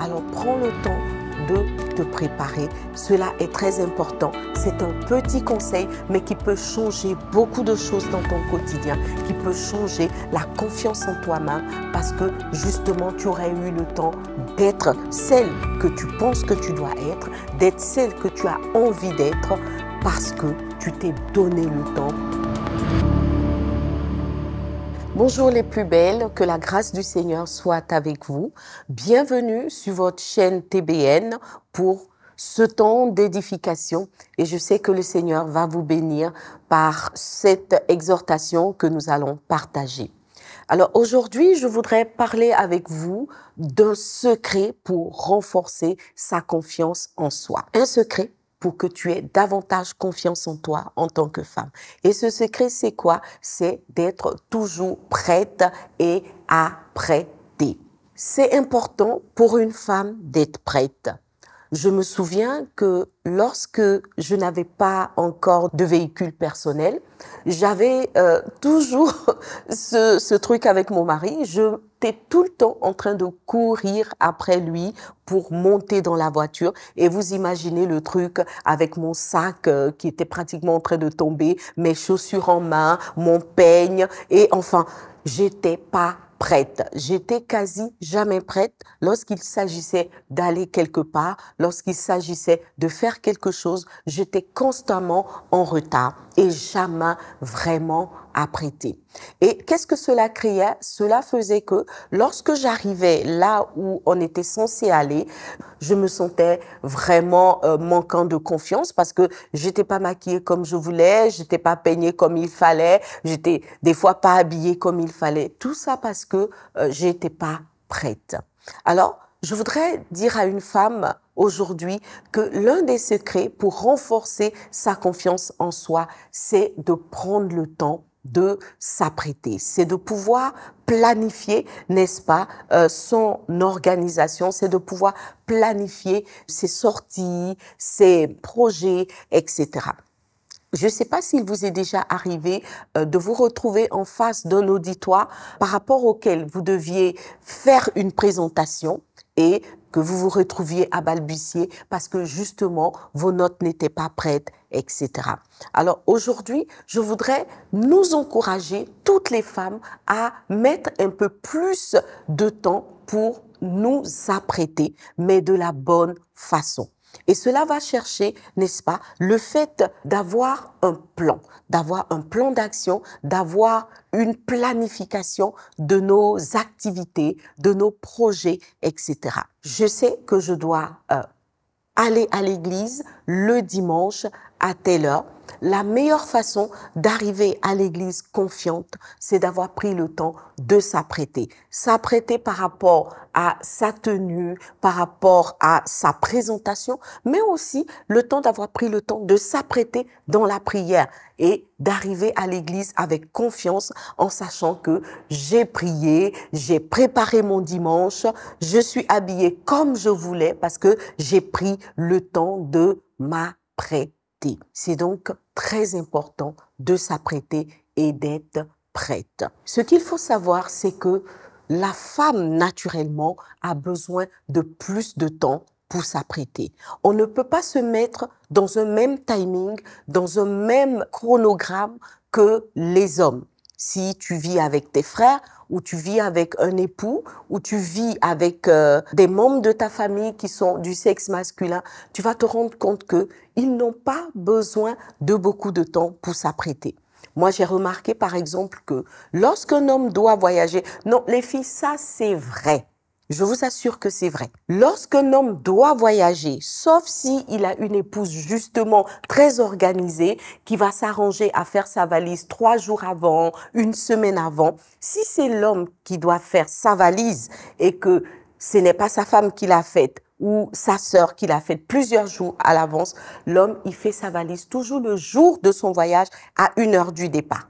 Alors prends le temps de te préparer. Cela est très important. C'est un petit conseil, mais qui peut changer beaucoup de choses dans ton quotidien, qui peut changer la confiance en toi-même parce que justement, tu aurais eu le temps d'être celle que tu penses que tu dois être, d'être celle que tu as envie d'être parce que tu t'es donné le temps. Bonjour les plus belles, que la grâce du Seigneur soit avec vous. Bienvenue sur votre chaîne TBN pour ce temps d'édification et je sais que le Seigneur va vous bénir par cette exhortation que nous allons partager. Alors aujourd'hui, je voudrais parler avec vous d'un secret pour renforcer sa confiance en soi. Un secret pour que tu aies davantage confiance en toi en tant que femme. Et ce secret, c'est quoi? C'est d'être toujours prête et apprêtée. C'est important pour une femme d'être prête. Je me souviens que lorsque je n'avais pas encore de véhicule personnel, j'avais toujours ce truc avec mon mari. J'étais tout le temps en train de courir après lui pour monter dans la voiture. Et vous imaginez le truc avec mon sac qui était pratiquement en train de tomber, mes chaussures en main, mon peigne. Et enfin, j'étais pas prête. J'étais quasi jamais prête lorsqu'il s'agissait d'aller quelque part, lorsqu'il s'agissait de faire quelque chose. J'étais constamment en retard et jamais vraiment apprêtée. Et qu'est-ce que cela créait? Cela faisait que lorsque j'arrivais là où on était censé aller, je me sentais vraiment manquant de confiance parce que j'étais pas maquillée comme je voulais, j'étais pas peignée comme il fallait, j'étais des fois pas habillée comme il fallait. Tout ça parce que j'étais pas prête. Alors, je voudrais dire à une femme aujourd'hui que l'un des secrets pour renforcer sa confiance en soi, c'est de prendre le temps de s'apprêter, c'est de pouvoir planifier, n'est-ce pas, son organisation, c'est de pouvoir planifier ses sorties, ses projets, etc. Je ne sais pas s'il vous est déjà arrivé de vous retrouver en face d'un auditoire par rapport auquel vous deviez faire une présentation et que vous vous retrouviez à balbutier parce que justement vos notes n'étaient pas prêtes, etc. Alors aujourd'hui, je voudrais nous encourager, toutes les femmes, à mettre un peu plus de temps pour nous apprêter, mais de la bonne façon. Et cela va chercher, n'est-ce pas, le fait d'avoir un plan d'action, d'avoir une planification de nos activités, de nos projets, etc. Je sais que je dois aller à l'église le dimanche à telle heure. La meilleure façon d'arriver à l'église confiante, c'est d'avoir pris le temps de s'apprêter. S'apprêter par rapport à sa tenue, par rapport à sa présentation, mais aussi le temps d'avoir pris le temps de s'apprêter dans la prière et d'arriver à l'église avec confiance en sachant que j'ai prié, j'ai préparé mon dimanche, je suis habillée comme je voulais parce que j'ai pris le temps de m'apprêter. C'est donc très important de s'apprêter et d'être prête. Ce qu'il faut savoir, c'est que la femme, naturellement, a besoin de plus de temps pour s'apprêter. On ne peut pas se mettre dans un même timing, dans un même chronogramme que les hommes. Si tu vis avec tes frères, ou tu vis avec un époux, ou tu vis avec des membres de ta famille qui sont du sexe masculin, tu vas te rendre compte qu'ils n'ont pas besoin de beaucoup de temps pour s'apprêter. Moi, j'ai remarqué par exemple que lorsqu'un homme doit voyager, non, les filles, ça c'est vrai. Je vous assure que c'est vrai. Lorsqu'un homme doit voyager, sauf s'il a une épouse justement très organisée, qui va s'arranger à faire sa valise 3 jours avant, une semaine avant, si c'est l'homme qui doit faire sa valise et que ce n'est pas sa femme qui l'a faite ou sa sœur qui l'a faite plusieurs jours à l'avance, l'homme, il fait sa valise toujours le jour de son voyage à 1 heure du départ.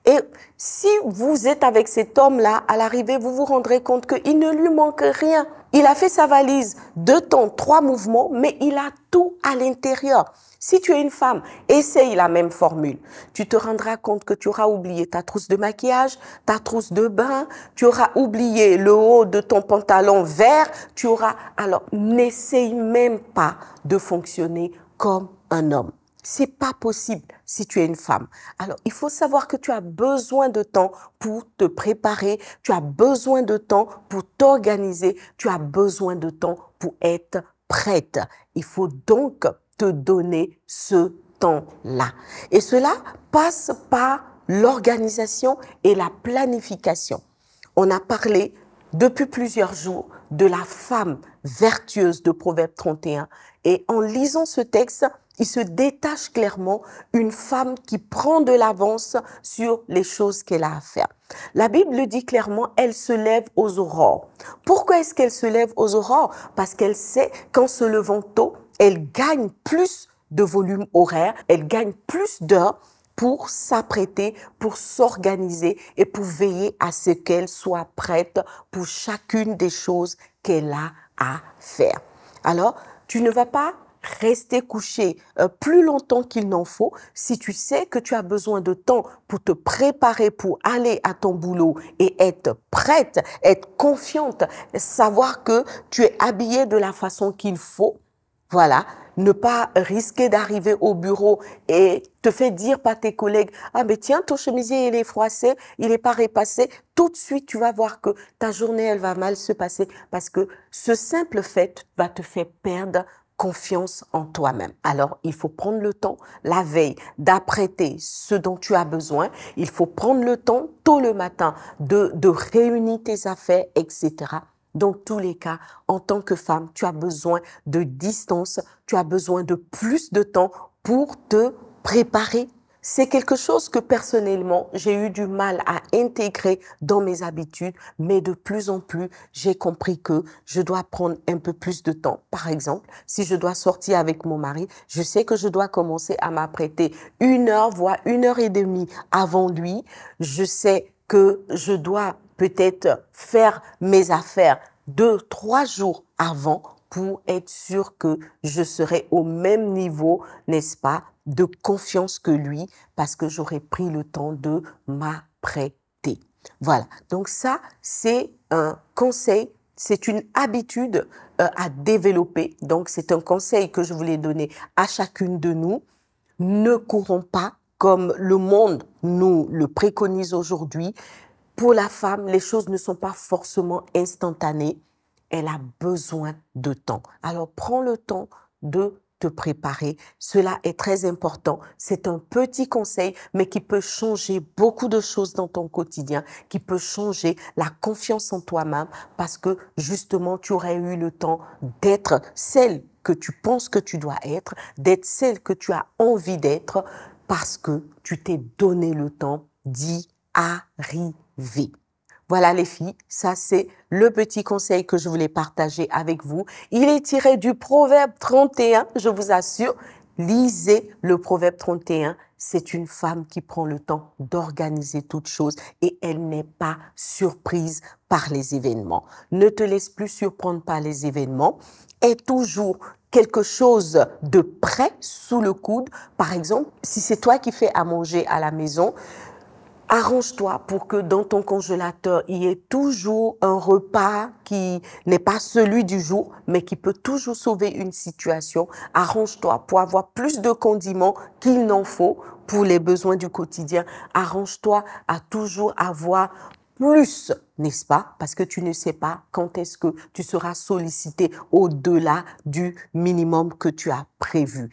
Et si vous êtes avec cet homme-là, à l'arrivée, vous vous rendrez compte qu'il ne lui manque rien. Il a fait sa valise, 2 temps, 3 mouvements, mais il a tout à l'intérieur. Si tu es une femme, essaye la même formule. Tu te rendras compte que tu auras oublié ta trousse de maquillage, ta trousse de bain, tu auras oublié le haut de ton pantalon vert, Alors, n'essaye même pas de fonctionner comme un homme. C'est pas possible si tu es une femme. Alors, il faut savoir que tu as besoin de temps pour te préparer, tu as besoin de temps pour t'organiser, tu as besoin de temps pour être prête. Il faut donc te donner ce temps-là. Et cela passe par l'organisation et la planification. On a parlé depuis plusieurs jours de la femme vertueuse de Proverbe 31. Et en lisant ce texte, il se détache clairement une femme qui prend de l'avance sur les choses qu'elle a à faire. La Bible le dit clairement, elle se lève aux aurores. Pourquoi est-ce qu'elle se lève aux aurores? Parce qu'elle sait qu'en se levant tôt, elle gagne plus de volume horaire, elle gagne plus d'heures pour s'apprêter, pour s'organiser et pour veiller à ce qu'elle soit prête pour chacune des choses qu'elle a à faire. Alors, tu ne vas pas rester couché plus longtemps qu'il n'en faut si tu sais que tu as besoin de temps pour te préparer pour aller à ton boulot et être prête, être confiante, savoir que tu es habillée de la façon qu'il faut. Voilà, ne pas risquer d'arriver au bureau et te faire dire par tes collègues « Ah mais tiens, ton chemisier il est froissé, il n'est pas repassé ». Tout de suite, tu vas voir que ta journée, elle va mal se passer parce que ce simple fait va te faire perdre confiance en toi-même. Alors, il faut prendre le temps, la veille, d'apprêter ce dont tu as besoin. Il faut prendre le temps, tôt le matin, de réunir tes affaires, etc. Dans tous les cas, en tant que femme, tu as besoin de distance, tu as besoin de plus de temps pour te préparer. C'est quelque chose que personnellement, j'ai eu du mal à intégrer dans mes habitudes, mais de plus en plus, j'ai compris que je dois prendre un peu plus de temps. Par exemple, si je dois sortir avec mon mari, je sais que je dois commencer à m'apprêter 1 heure, voire 1 heure et demie avant lui. Je sais que je dois peut-être faire mes affaires 2, 3 jours avant pour être sûr que je serai au même niveau, n'est-ce pas, de confiance que lui, parce que j'aurai pris le temps de m'apprêter. Voilà, donc ça, c'est un conseil, c'est une habitude à développer. Donc, c'est un conseil que je voulais donner à chacune de nous. Ne courons pas comme le monde nous le préconise aujourd'hui. Pour la femme, les choses ne sont pas forcément instantanées. Elle a besoin de temps. Alors, prends le temps de te préparer. Cela est très important. C'est un petit conseil, mais qui peut changer beaucoup de choses dans ton quotidien, qui peut changer la confiance en toi-même parce que justement, tu aurais eu le temps d'être celle que tu penses que tu dois être, d'être celle que tu as envie d'être parce que tu t'es donné le temps d'y arriver. Voilà les filles, ça c'est le petit conseil que je voulais partager avec vous. Il est tiré du Proverbe 31, je vous assure. Lisez le Proverbe 31. C'est une femme qui prend le temps d'organiser toutes choses et elle n'est pas surprise par les événements. Ne te laisse plus surprendre par les événements. Aie toujours quelque chose de prêt sous le coude. Par exemple, si c'est toi qui fais à manger à la maison, arrange-toi pour que dans ton congélateur, il y ait toujours un repas qui n'est pas celui du jour, mais qui peut toujours sauver une situation. Arrange-toi pour avoir plus de condiments qu'il n'en faut pour les besoins du quotidien. Arrange-toi à toujours avoir plus, n'est-ce pas? Parce que tu ne sais pas quand est-ce que tu seras sollicité au-delà du minimum que tu as prévu.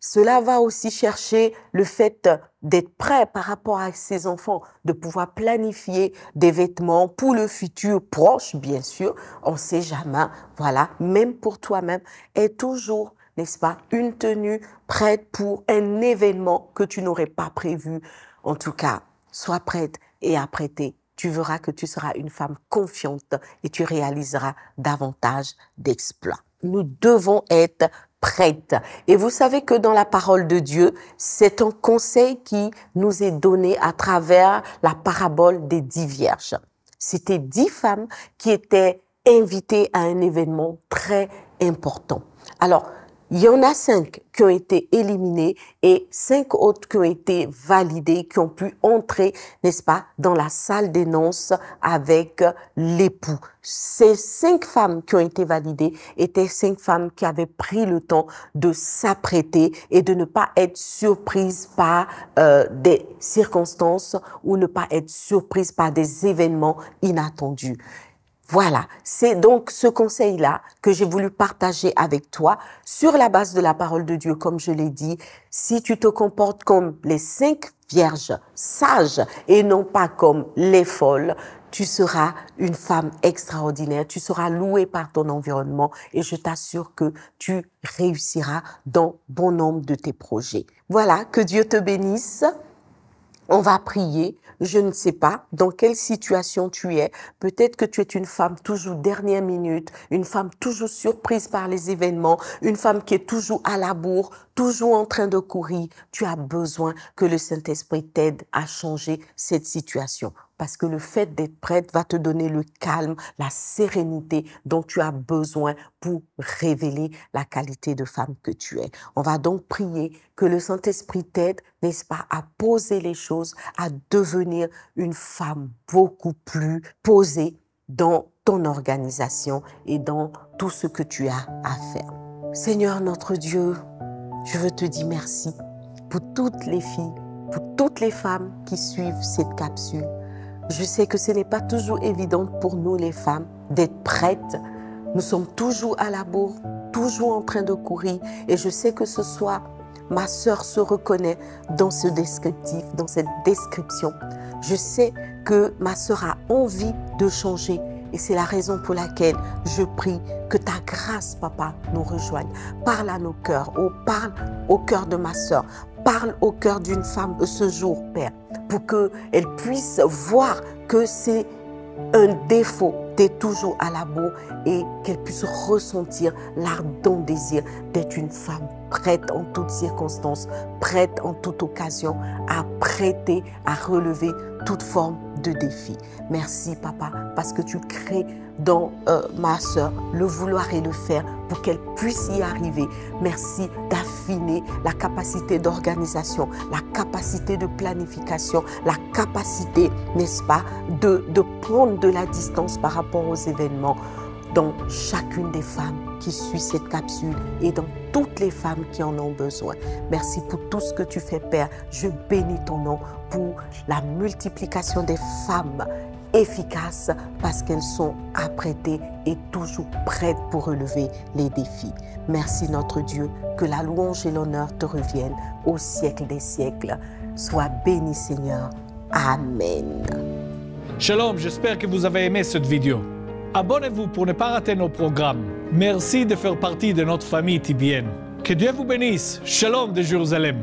Cela va aussi chercher le fait d'être prêt par rapport à ses enfants, de pouvoir planifier des vêtements pour le futur proche, bien sûr. On ne sait jamais, voilà, même pour toi-même. Et toujours, n'est-ce pas, une tenue prête pour un événement que tu n'aurais pas prévu. En tout cas, sois prête et apprêtée. Tu verras que tu seras une femme confiante et tu réaliseras davantage d'exploits. Nous devons être prête. Et vous savez que dans la parole de Dieu, c'est un conseil qui nous est donné à travers la parabole des 10 vierges. C'était 10 femmes qui étaient invitées à un événement très important. Alors, il y en a 5 qui ont été éliminées et 5 autres qui ont été validées, qui ont pu entrer, n'est-ce pas, dans la salle des noces avec l'époux. Ces 5 femmes qui ont été validées étaient 5 femmes qui avaient pris le temps de s'apprêter et de ne pas être surprises par des circonstances ou ne pas être surprises par des événements inattendus. Voilà, c'est donc ce conseil-là que j'ai voulu partager avec toi sur la base de la parole de Dieu, comme je l'ai dit. Si tu te comportes comme les 5 vierges sages et non pas comme les folles, tu seras une femme extraordinaire, tu seras louée par ton environnement et je t'assure que tu réussiras dans bon nombre de tes projets. Voilà, que Dieu te bénisse. On va prier. Je ne sais pas dans quelle situation tu es. Peut-être que tu es une femme toujours dernière minute, une femme toujours surprise par les événements, une femme qui est toujours à la bourre, toujours en train de courir. Tu as besoin que le Saint-Esprit t'aide à changer cette situation. Parce que le fait d'être prête va te donner le calme, la sérénité dont tu as besoin pour révéler la qualité de femme que tu es. On va donc prier que le Saint-Esprit t'aide, n'est-ce pas, à poser les choses, à devenir une femme beaucoup plus posée dans ton organisation et dans tout ce que tu as à faire. Seigneur notre Dieu, je veux te dire merci pour toutes les filles, pour toutes les femmes qui suivent cette capsule. Je sais que ce n'est pas toujours évident pour nous les femmes d'être prêtes. Nous sommes toujours à la bourre, toujours en train de courir. Et je sais que ce soir, ma sœur se reconnaît dans ce descriptif, dans cette description. Je sais que ma sœur a envie de changer. Et c'est la raison pour laquelle je prie que ta grâce, papa, nous rejoigne. Parle à nos cœurs, parle au cœur de ma sœur. Parle au cœur d'une femme ce jour, Père, pour qu'elle puisse voir que c'est un défaut d'être toujours à la bourre et qu'elle puisse ressentir l'ardent désir d'être une femme prête en toutes circonstances, prête en toute occasion à prêter, à relever toute forme de défi. Merci, papa, parce que tu crées dans ma sœur le vouloir et le faire pour qu'elle puisse y arriver. Merci d'affiner la capacité d'organisation, la capacité de planification, la capacité, n'est-ce pas, de prendre de la distance par rapport aux événements dans chacune des femmes qui suit cette capsule et dans toutes les femmes qui en ont besoin. Merci pour tout ce que tu fais, Père. Je bénis ton nom pour la multiplication des femmes efficaces parce qu'elles sont apprêtées et toujours prêtes pour relever les défis. Merci notre Dieu, que la louange et l'honneur te reviennent au siècle des siècles. Sois béni Seigneur. Amen. Shalom, j'espère que vous avez aimé cette vidéo. Abonnez-vous pour ne pas rater nos programmes. Merci de faire partie de notre famille TBN. Que Dieu vous bénisse. Shalom de Jérusalem.